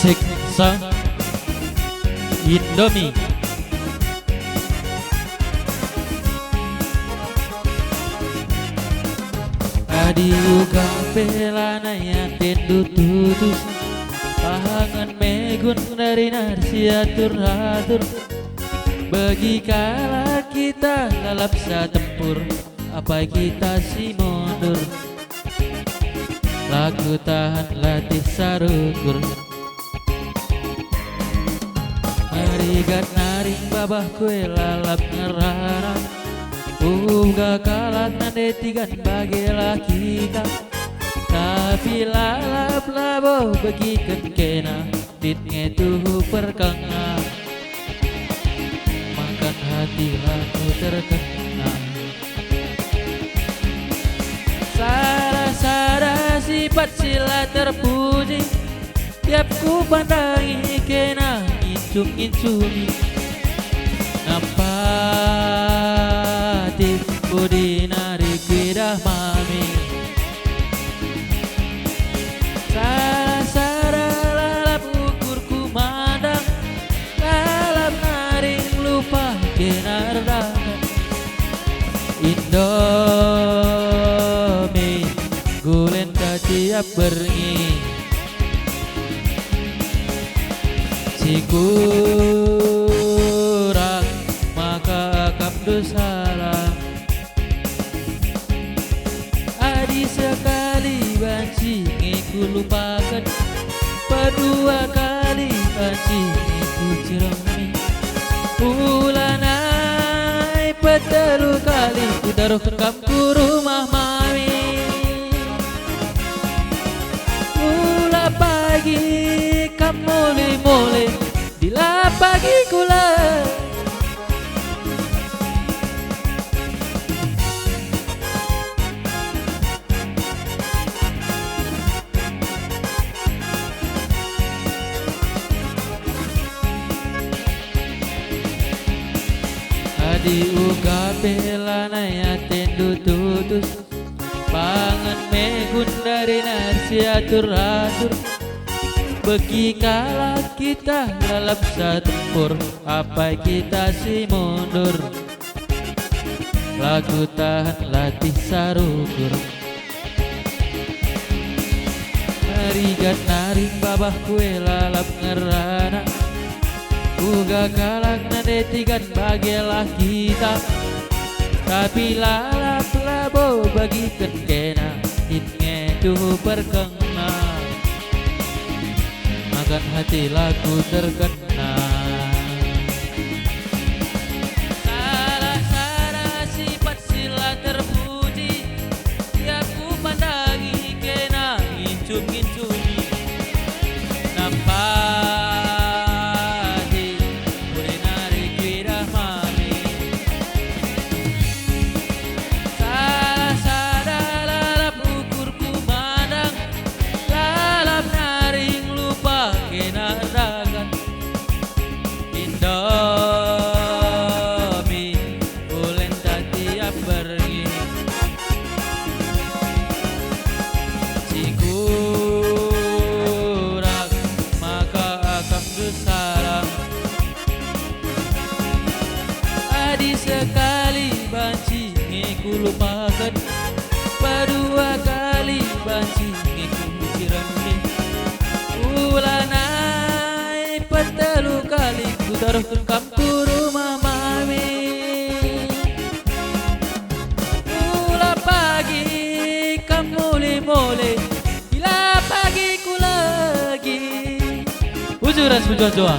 Siksa Indomie. Adi uga pelana yang tendu tutus pahangan megun dari narsiatur-atur. Bagi kala kita lalap satempur, apa kita si mundur. Lagu tahan latih sarukur. Marigat naring babah kue lalap ngerana. Uga kalat nandetigan bagelah kita. Tapi lalap labo bagikan kena ditnge tuhu perkanga. Makan hati laku terkena. Salah sifat sila terpuji. Tiap ku pandangi kena incung-incungi. Nampati budi narik bidah mami. Salah lalap ukur ku mandang. Lalap naring lupa kenardangan. Indomie gulen tiap berngi. Si kurang maka akap dosalah. Adi sekali banci ngiku lupakan. Kedua kali banci ngiku cirami. Ulanai petelu kali ku taruh rekam ku rumah mami. Ula pagi mole bila pagi kula. Adi uga pelana ya tendu tutus pangan megun dari narsiatur-atur. Bagi kala kita lalap satempur, apa kita si mundur. Lagu tahan latih sarukur. Marigat naring babah kue lalap ngerana. Uga kalak nandetigan bagelah kita. Tapi lalap labo bagikan kena itnge tuh perkena. Makan hati laku terkena. Salah sifat sila terpuji. Tiap ku pandangi kena incung-incungi. Nampati boleh narik bidah mami. Salah lalap ukur ku mandang. Lalap naring lupa kenardangan. Indomie bulen tiap pergi. Si kurang maka akan bersalah. Adi sekali banci ngiku lupakan. Kedua kali banci ngiku cirami. Ulanai petelu kali ku taruh rekam ku rumah mami. Ula pagi kamu mole bila pagi ku lagi. Ujuran sujojoa.